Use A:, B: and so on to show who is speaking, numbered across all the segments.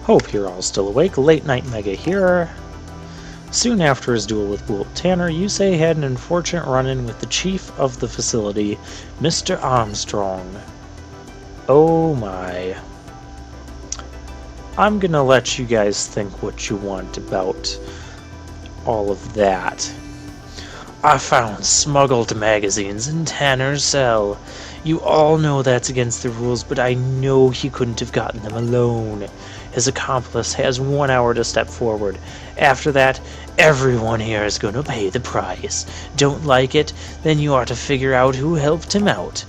A: Hope you're all still awake. Late Night Mega here. Soon after his duel with Tanner, Yusei had an unfortunate run-in with the chief of the facility, Mr. Armstrong. Oh my. I'm gonna let you guys think what you want about all of that. I found smuggled magazines in Tanner's cell. You all know that's against the rules, but I know he couldn't have gotten them alone. His accomplice has 1 hour to step forward. After that, everyone here is gonna pay the price. Don't like it? Then you ought to figure out who helped him out.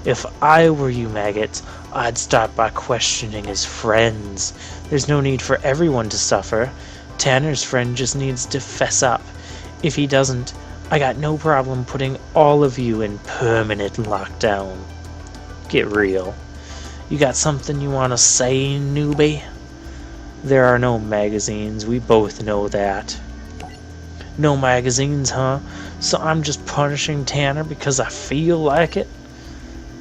A: If I were you, maggots, I'd start by questioning his friends. There's no need for everyone to suffer. Tanner's friend just needs to fess up. If he doesn't, I got no problem putting all of you in permanent lockdown. Get real. You got something you want to say, newbie? There are no magazines, we both know that. No magazines, huh? So I'm just punishing Tanner because I feel like it?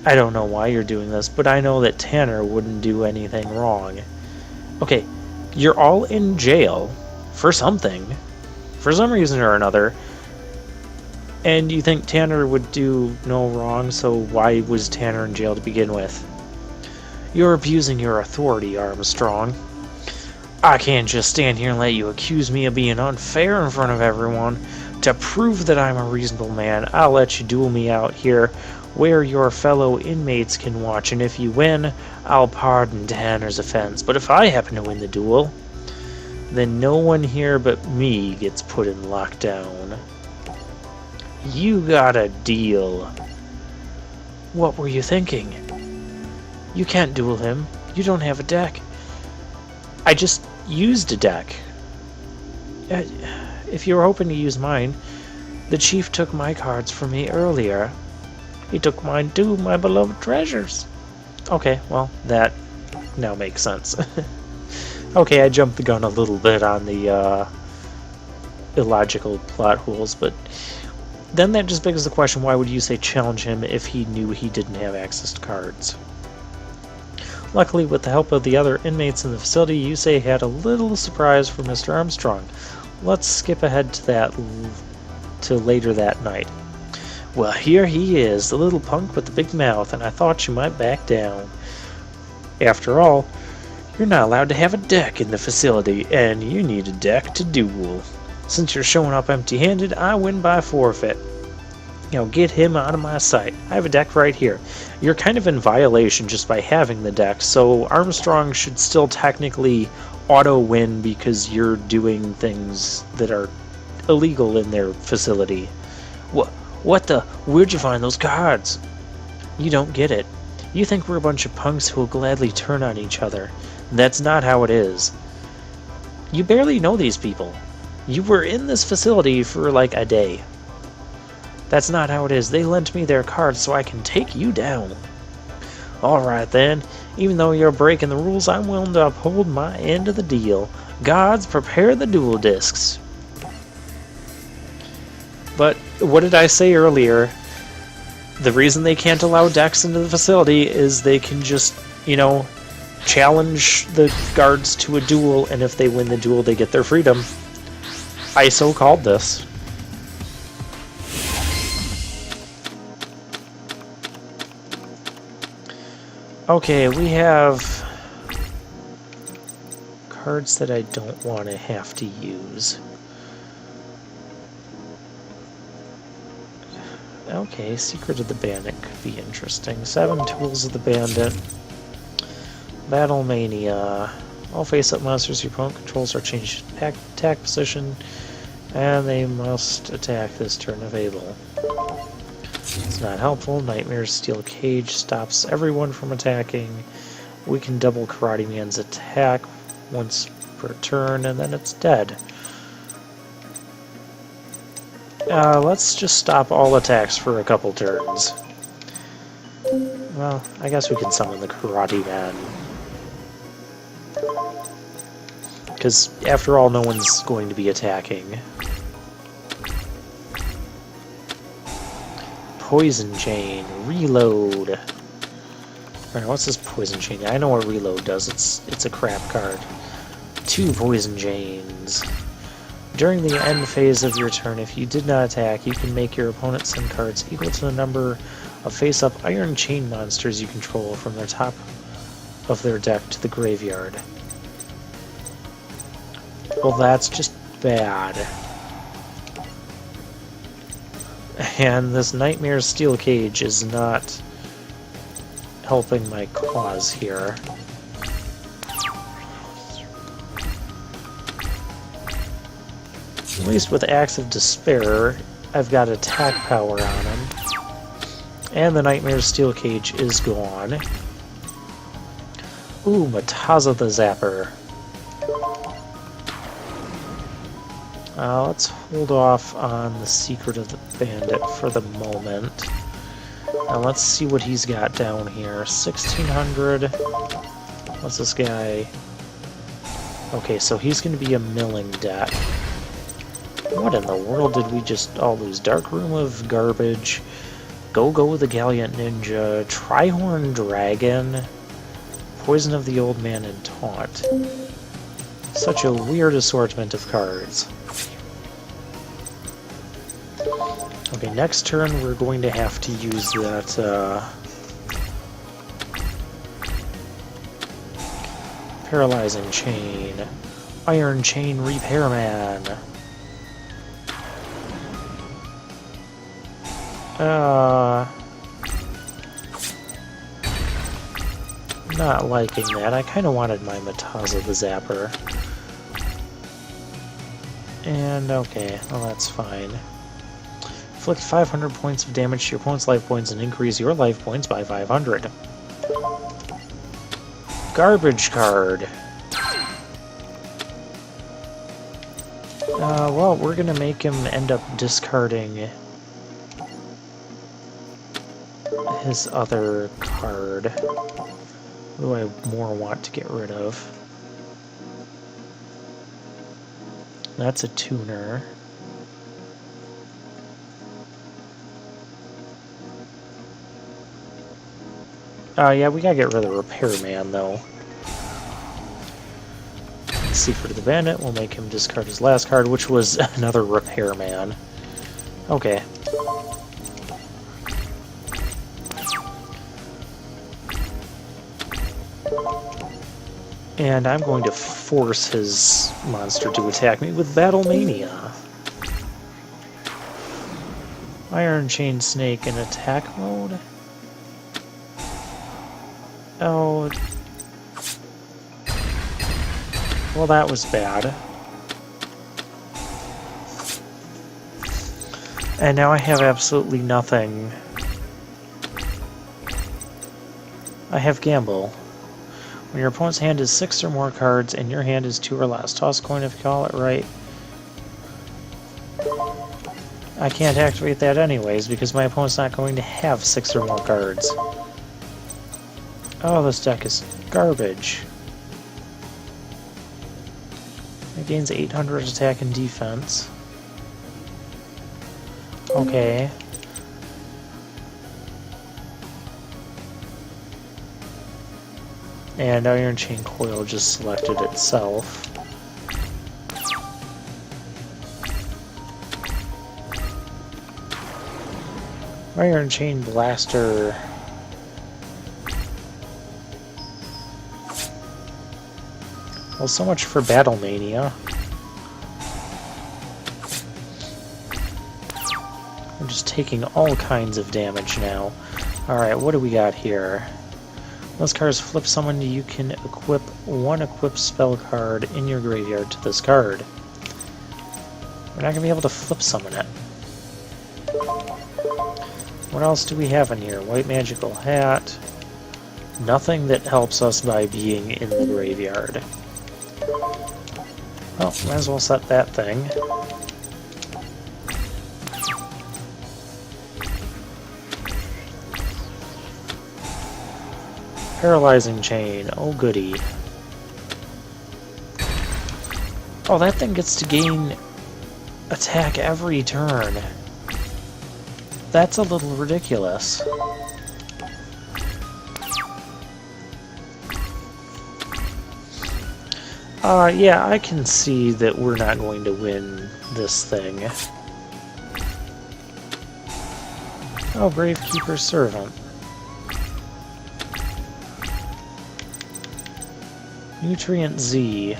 A: I don't know why you're doing this, but I know that Tanner wouldn't do anything wrong. Okay, you're all in jail for something, for some reason or another, and you think Tanner would do no wrong, so why was Tanner in jail to begin with? You're abusing your authority, Armstrong. I can't just stand here and let you accuse me of being unfair in front of everyone. To prove that I'm a reasonable man, I'll let you duel me out here where your fellow inmates can watch, and if you win, I'll pardon Tanner's offense. But if I happen to win the duel, then no one here but me gets put in lockdown. You got a deal. What were you thinking? You can't duel him. You don't have a deck. I just used a deck. If you were hoping to use mine, the chief took my cards from me earlier. He took mine too, my beloved treasures. Okay, well, that now makes sense. Okay, I jumped the gun a little bit on the illogical plot holes, but then that just begs the question, why would you say challenge him if he knew he didn't have access to cards? Luckily, with the help of the other inmates in the facility, Yusei had a little surprise for Mr. Armstrong. Let's skip ahead to that to later that night. Well, here he is, the little punk with the big mouth, and I thought you might back down. After all, you're not allowed to have a deck in the facility, and you need a deck to duel. Since you're showing up empty-handed, I win by forfeit. Now get him out of my sight. I have a deck right here. You're kind of in violation just by having the deck, so Armstrong should still technically auto-win because you're doing things that are illegal in their facility. What the? Where'd you find those cards? You don't get it. You think we're a bunch of punks who will gladly turn on each other. That's not how it is. You barely know these people. You were in this facility for like a day. That's not how it is. They lent me their cards so I can take you down. Alright then. Even though you're breaking the rules, I'm willing to uphold my end of the deal. Gods, prepare the duel discs. But what did I say earlier? The reason they can't allow decks into the facility is they can just, challenge the guards to a duel, and if they win the duel, they get their freedom. I so called this. Okay, we have cards that I don't want to have to use. Okay, Secret of the Bandit could be interesting. 7 Tools of the Bandit. Battle Mania. All face-up monsters your opponent controls are changed to attack position, and they must attack this turn if able. It's not helpful. Nightmare's Steel Cage stops everyone from attacking. We can double Karate Man's attack once per turn, and then it's dead. Let's just stop all attacks for a couple turns. Well, I guess we can summon the Karate Man. Because, after all, no one's going to be attacking. Poison Chain. Reload. Alright, what's this Poison Chain? I know what Reload does. It's a crap card. 2 poison chains. During the end phase of your turn, if you did not attack, you can make your opponent send cards equal to the number of face-up iron chain monsters you control from the top of their deck to the graveyard. Well, that's just bad. And this Nightmare Steel Cage is not helping my cause here. At least with Acts of Despair, I've got attack power on him. And the Nightmare Steel Cage is gone. Ooh, Mataza the Zapper. Let's hold off on the Secret of the Bandit for the moment. Now let's see what he's got down here. 1600. What's this guy? Okay, so he's going to be a milling deck. What in the world did we just all lose? Dark Room of Garbage, Go-Go the Gallant Ninja, Trihorn Dragon, Poison of the Old Man, and Taunt. Such a weird assortment of cards. Okay, next turn we're going to have to use that Paralyzing Chain, Iron Chain Repairman. Not liking that. I kind of wanted my Mataza the Zapper. And okay, well that's fine. Inflict 500 points of damage to your opponent's life points and increase your life points by 500. Garbage card. Well, we're gonna make him end up discarding his other card. What do I more want to get rid of? That's a tuner. Yeah, we gotta get rid of the Repairman, though. Secret of the Bandit will make him discard his last card, which was another Repairman. Okay. And I'm going to force his monster to attack me with Battle Mania. Iron Chain Snake in attack mode? Oh. Well, that was bad. And now I have absolutely nothing. I have Gamble. When your opponent's hand is 6 or more cards and your hand is 2 or less, toss a coin if you call it right. I can't activate that anyways because my opponent's not going to have 6 or more cards. Oh, this deck is garbage. It gains 800 attack and defense. Okay. And Iron Chain Coil just selected itself. Iron Chain Blaster. Well, so much for Battle Mania. I'm just taking all kinds of damage now. Alright, what do we got here? Those cards flip summon, you can equip one equipped spell card in your graveyard to this card. We're not going to be able to flip summon it. What else do we have in here? White Magical Hat. Nothing that helps us by being in the graveyard. Well, might as well set that thing. Paralyzing Chain, oh goody. Oh, that thing gets to gain attack every turn. That's a little ridiculous. Yeah, I can see that we're not going to win this thing. Oh, Gravekeeper's Servant. Nutrient Z.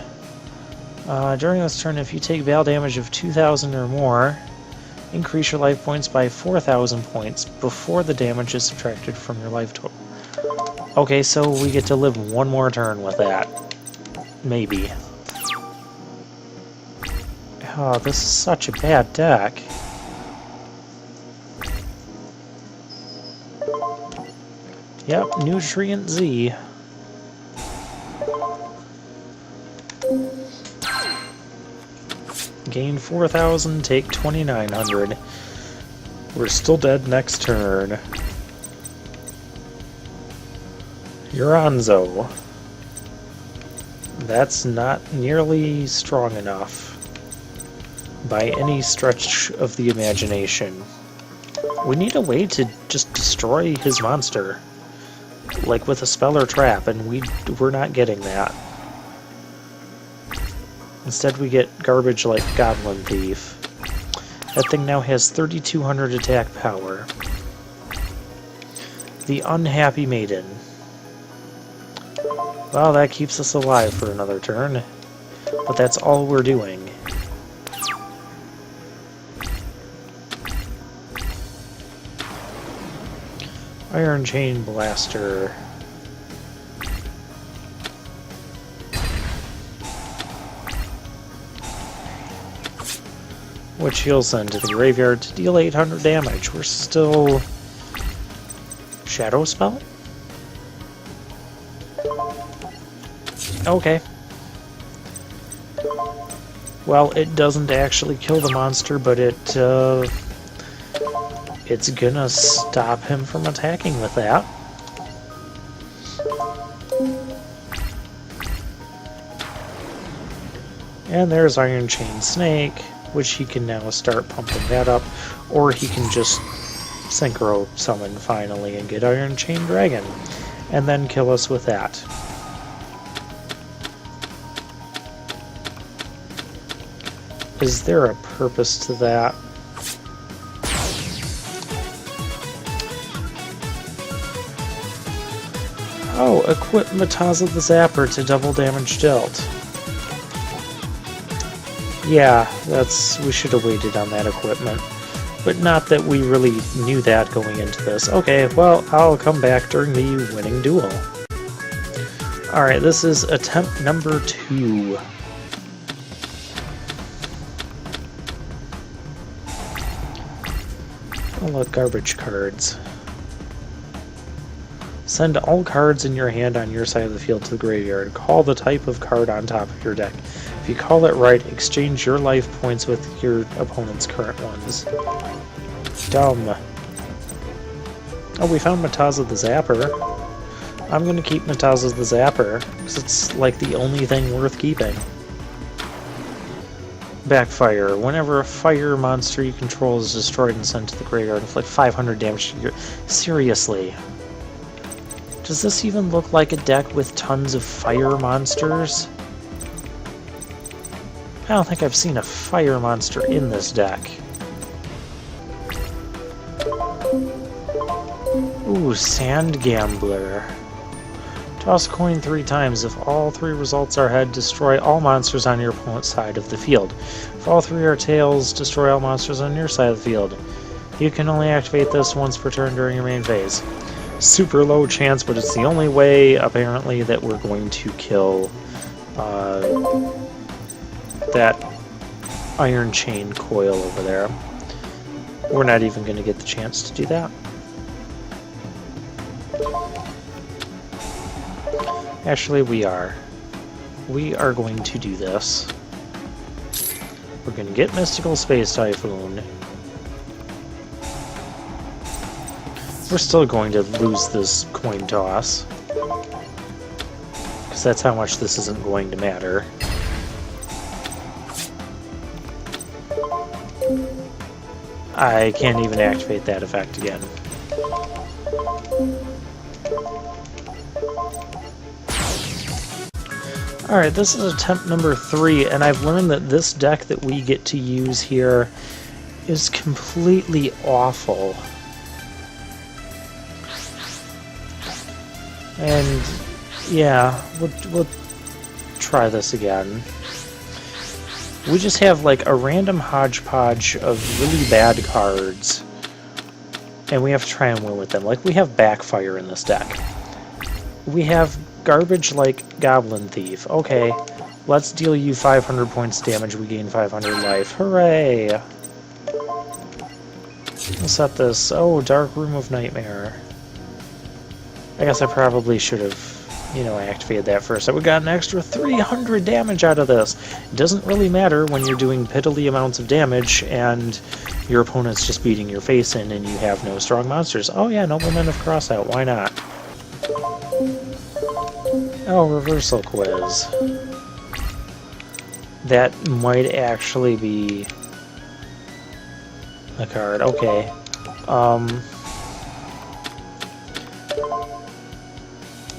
A: During this turn, if you take battle damage of 2,000 or more, increase your life points by 4,000 points before the damage is subtracted from your life total. Okay, so we get to live one more turn with that. Maybe. Oh, this is such a bad deck. Yep, Nutrient Z. Gain 4,000, take 2,900. We're still dead next turn. Uranzo. That's not nearly strong enough by any stretch of the imagination. We need a way to just destroy his monster, like with a spell or trap, and we're not getting that. Instead we get garbage like Goblin Thief. That thing now has 3,200 attack power. The Unhappy Maiden. Well, that keeps us alive for another turn, but that's all we're doing. Iron Chain Blaster. Which he'll send to the graveyard to deal 800 damage. We're still... Shadow Spell? Okay. Well, it doesn't actually kill the monster, but it's gonna stop him from attacking with that. And there's Iron Chain Snake, which he can now start pumping that up, or he can just Synchro Summon finally and get Iron Chain Dragon, and then kill us with that. Is there a purpose to that? Oh, equip Mataza the Zapper to double damage dealt. Yeah, we should have waited on that equipment. But not that we really knew that going into this. Okay, well, I'll come back during the winning duel. Alright, this is attempt number 2. Oh look, garbage cards. Send all cards in your hand on your side of the field to the graveyard. Call the type of card on top of your deck. If you call it right, exchange your life points with your opponent's current ones. Dumb. Oh, we found Mataza the Zapper. I'm gonna keep Mataza the Zapper, because it's like the only thing worth keeping. Backfire. Whenever a fire monster you control is destroyed and sent to the graveyard, inflict 500 damage to your... Seriously. Does this even look like a deck with tons of fire monsters? I don't think I've seen a fire monster in this deck. Ooh, Sand Gambler. Toss a coin 3 times. If all 3 results are head, destroy all monsters on your opponent's side of the field. If all 3 are tails, destroy all monsters on your side of the field. You can only activate this once per turn during your main phase. Super low chance, but it's the only way, apparently, that we're going to kill that Iron Chain Coil over there. We're not even going to get the chance to do that. Actually, we are. We are going to do this. We're going to get Mystical Space Typhoon. We're still going to lose this coin toss, because that's how much this isn't going to matter. I can't even activate that effect again. Alright, this is attempt number 3, and I've learned that this deck that we get to use here is completely awful. And yeah, we'll try this again. We just have like a random hodgepodge of really bad cards, and we have to try and win with them. Like, we have Backfire in this deck. We have garbage like Goblin Thief. Okay, let's deal you 500 points damage, we gain 500 life. Hooray! We'll set this. Oh, Dark Room of Nightmare. I guess I probably should have, you know, activated that first. So we got an extra 300 damage out of this. It doesn't really matter when you're doing piddly amounts of damage and your opponent's just beating your face in and you have no strong monsters. Oh yeah, Nobleman of Crossout, why not? Oh, Reversal Quiz. That might actually be a card. Okay.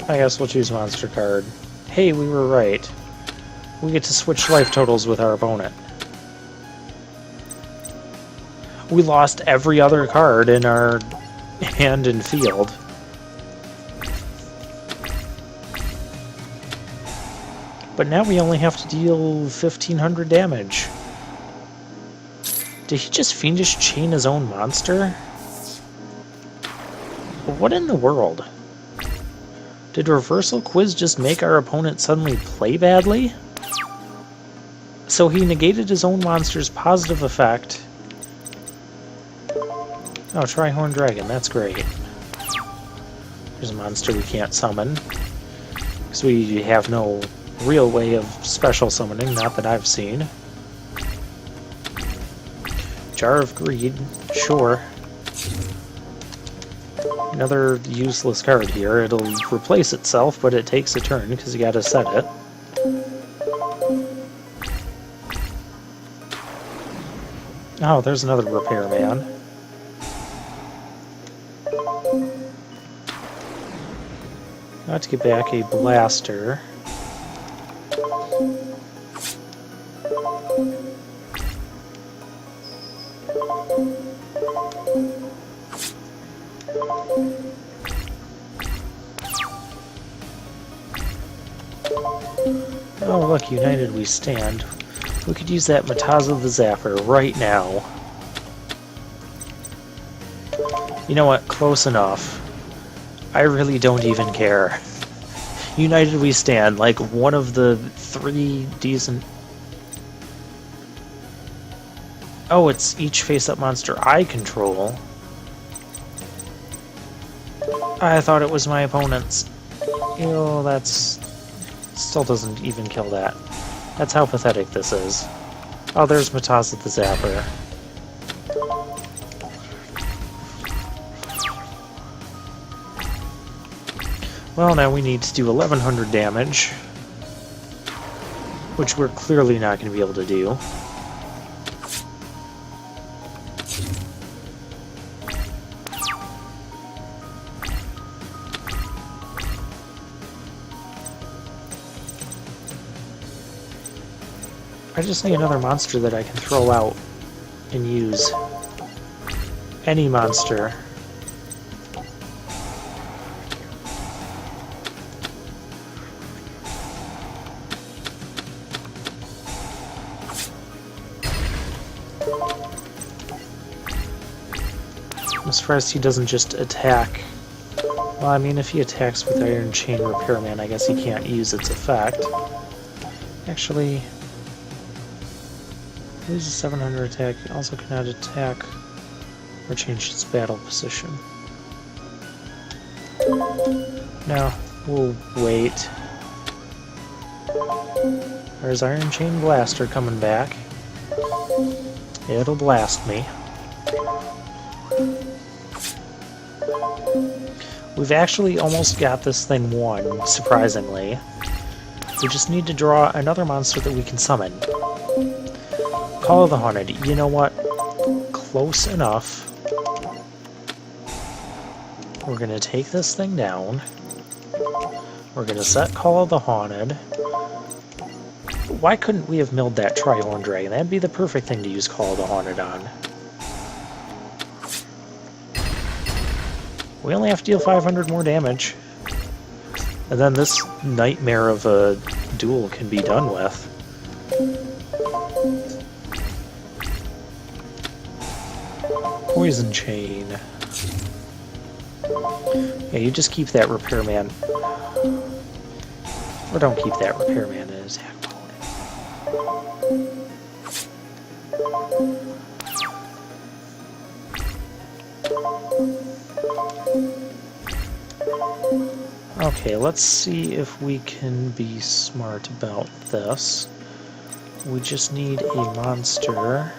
A: I guess we'll choose Monster card. Hey, we were right. We get to switch life totals with our opponent. We lost every other card in our hand and field. But now we only have to deal 1,500 damage. Did he just Fiendish Chain his own monster? What in the world? Did Reversal Quiz just make our opponent suddenly play badly? So he negated his own monster's positive effect. Oh, Trihorn Dragon, that's great. There's a monster we can't summon, because we have no real way of special summoning, not that I've seen. Jar of Greed, sure. Another useless card here. It'll replace itself, but it takes a turn because you gotta set it. Oh, there's another Repairman. I have to get back a Blaster. Oh, look, United we stand. We could use that Mataza the Zapper right now. You know what? Close enough. I really don't even care. United we stand, like one of the 3 decent... Oh, it's each face-up monster I control. I thought it was my opponent's. Ew, that's... Still doesn't even kill that. That's how pathetic this is. Oh, there's Mataza the Zapper. Well, now we need to do 1,100 damage, which we're clearly not going to be able to do. I just need another monster that I can throw out and use. Any monster. I'm surprised he doesn't just attack. Well, I mean, if he attacks with Iron Chain Repairman, I guess he can't use its effect. Actually... loses 700 attack, also cannot attack or change its battle position. No, we'll wait. There's Iron Chain Blaster coming back. It'll blast me. We've actually almost got this thing won, surprisingly. We just need to draw another monster that we can summon. Call of the Haunted. You know what? Close enough. We're going to take this thing down. We're going to set Call of the Haunted. why couldn't we have milled that Trihorn Dragon? That'd be the perfect thing to use Call of the Haunted on. We only have to deal 500 more damage. And then this nightmare of a duel can be done with. Poison Chain. Yeah, you just keep that Repairman. Or don't keep that Repairman in attack mode. Okay, let's see if we can be smart about this. We just need a monster.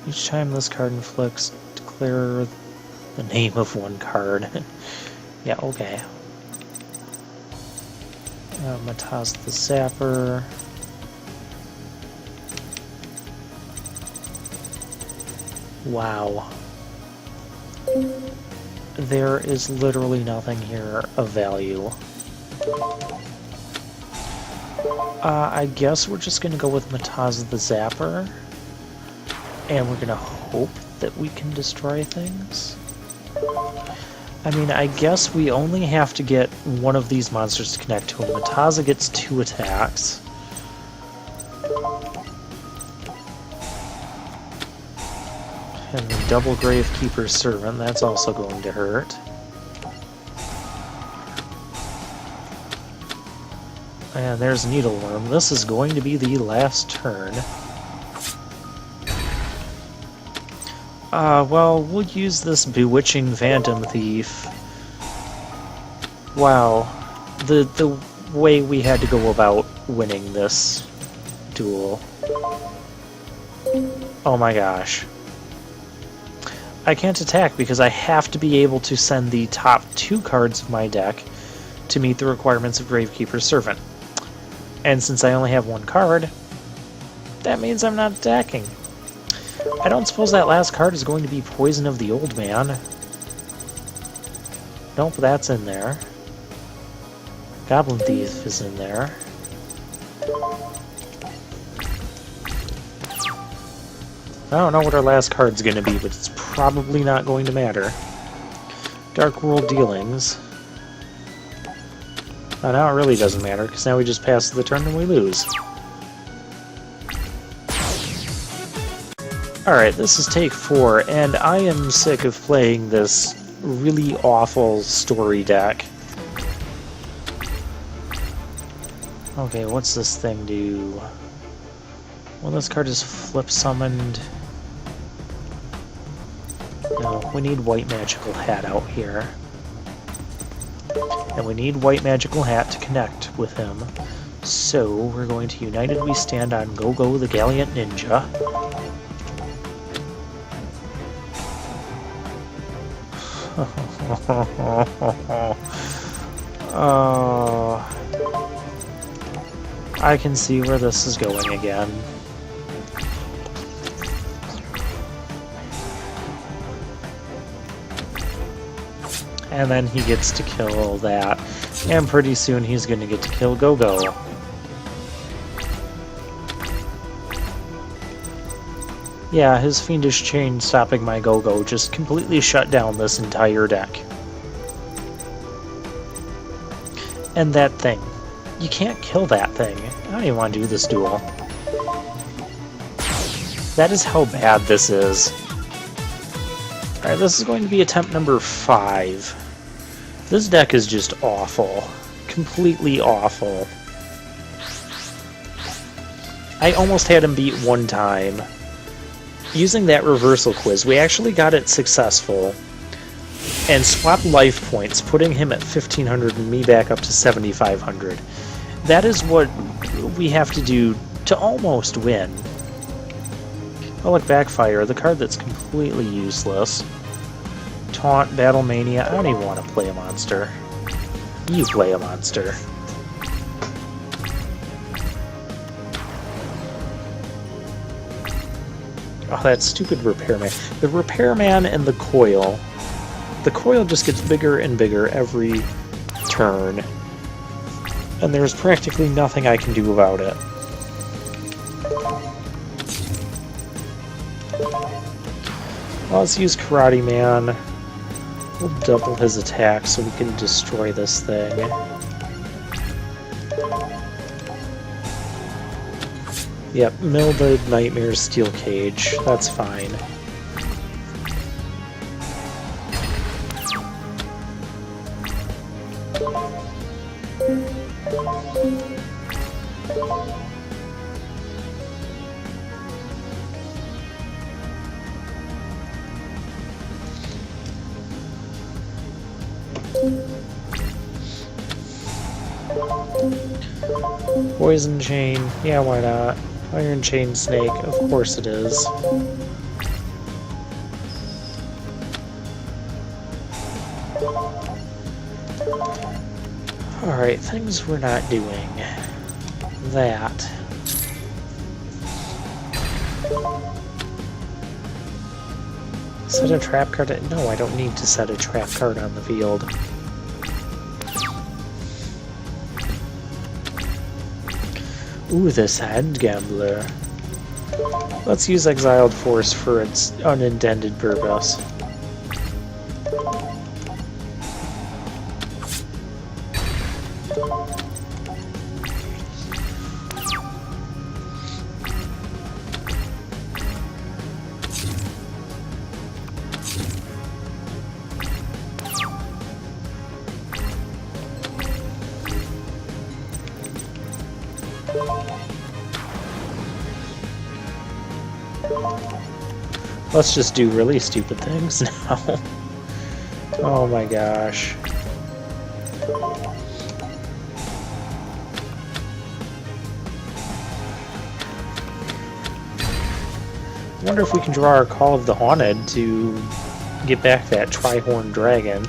A: Each time this card inflicts, declare the name of one card. Yeah, okay. Mataz the Zapper. Wow. There is literally nothing here of value. I guess we're just gonna go with Mataz the Zapper. And we're gonna hope that we can destroy things. I mean, I guess we only have to get one of these monsters to connect to him. Mataza gets 2 attacks. And the double Gravekeeper's Servant, that's also going to hurt. And there's Needleworm. This is going to be the last turn. Well, we'll use this Bewitching Phantom Thief. Wow. The way we had to go about winning this duel. Oh my gosh. I can't attack because I have to be able to send the top 2 cards of my deck to meet the requirements of Gravekeeper's Servant. And since I only have 1 card, that means I'm not attacking. I don't suppose that last card is going to be Poison of the Old Man. Nope, that's in there. Goblin Thief is in there. I don't know what our last card's going to be, but it's probably not going to matter. Dark World Dealings. Oh, now it really doesn't matter, because now we just pass the turn and we lose. Alright, this is take 4, and I am sick of playing this really awful story deck. Okay, what's this thing do? Well, this card is flip summoned. No, we need White Magical Hat out here. And we need White Magical Hat to connect with him. So, we're going to United We Stand on Go-Go the Gallant Ninja. I can see where this is going again. And then he gets to kill that. And pretty soon he's going to get to kill Go-Go. Yeah, his Fiendish Chain stopping my Go-Go just completely shut down this entire deck. And that thing. You can't kill that thing. I don't even want to do this duel. That is how bad this is. Alright, this is going to be attempt number 5. This deck is just awful. Completely awful. I almost had him beat 1 time. Using that reversal quiz, we actually got it successful and swapped life points, putting him at 1500 and me back up to 7500. That is what we have to do to almost win. Relic Backfire, the card that's completely useless. Taunt, Battle Mania, I don't even want to play a monster. You play a monster. Oh, that stupid Repairman. The Repairman and the Coil. The Coil just gets bigger and bigger every turn. And there's practically nothing I can do about it. Well, let's use Karate Man. We'll double his attack so we can destroy this thing. Yep, Mildred Nightmare's Steel Cage. That's fine. Poison Chain. Yeah, why not? Iron Chain Snake. Of course it is. Alright, things we're not doing. That. Set a trap card? No, I don't need to set a trap card on the field. Ooh, this Hand Gambler. Let's use Exiled Force for its unintended purpose. Let's just do really stupid things now. Oh my gosh. I wonder if we can draw our Call of the Haunted to get back that Tri-Horn Dragon.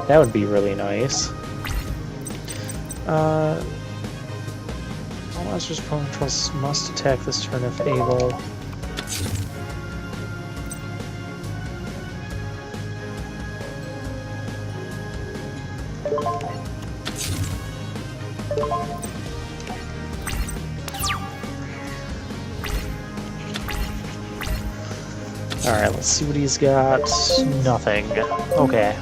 A: That would be really nice. Monster's opponent controls must attack this turn if able. Alright, let's see what he's got. Nothing. Okay.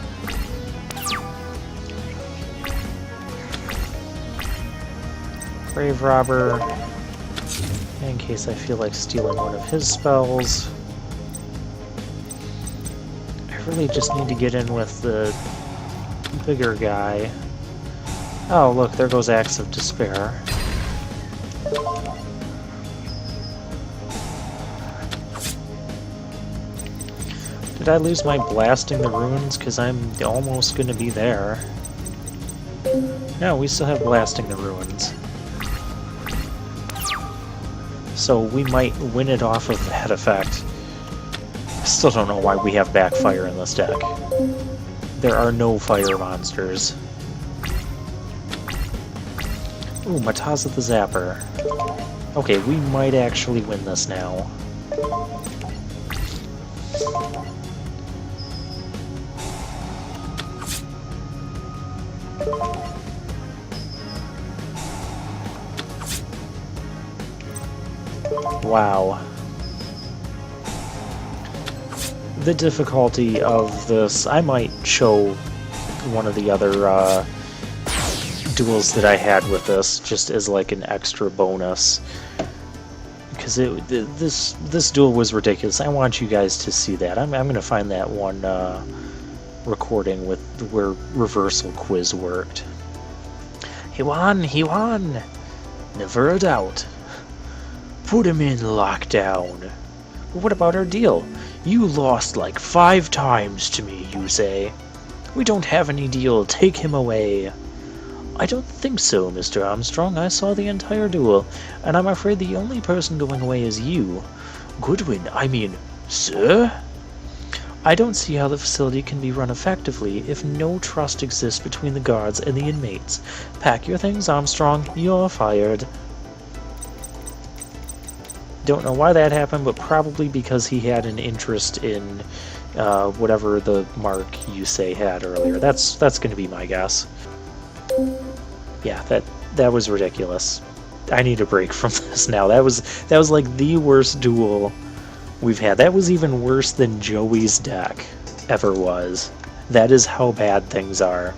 A: Grave Robber, in case I feel like stealing one of his spells. I really just need to get in with the bigger guy. Oh, look, there goes Axe of Despair. Did I lose my Blasting the Runes? Because I'm almost going to be there. No, we still have Blasting the Runes. So we might win it off of that effect. I still don't know why we have Backfire in this deck. There are no fire monsters. Ooh, Mataza the Zapper. Okay, we might actually win this now. Wow. The difficulty of this, I might show one of the other duels that I had with this, just as like an extra bonus. Because this duel was ridiculous. I want you guys to see that. I'm going to find that one recording with where Reversal Quiz worked. He won! He won! Never a doubt. Put him in lockdown. But what about our deal? You lost like 5 times to me, you say. We don't have any deal. Take him away. I don't think so, Mr. Armstrong. I saw the entire duel, and I'm afraid the only person going away is you. Goodwin, I mean, sir? I don't see how the facility can be run effectively if no trust exists between the guards and the inmates. Pack your things, Armstrong. You're fired. Don't know why that happened, but probably because he had an interest in whatever the mark you say had earlier. That's going to be my guess. Yeah, That was ridiculous. I need a break from this now. That was like the worst duel we've had. That was even worse than Joey's deck ever was. That is how bad things are.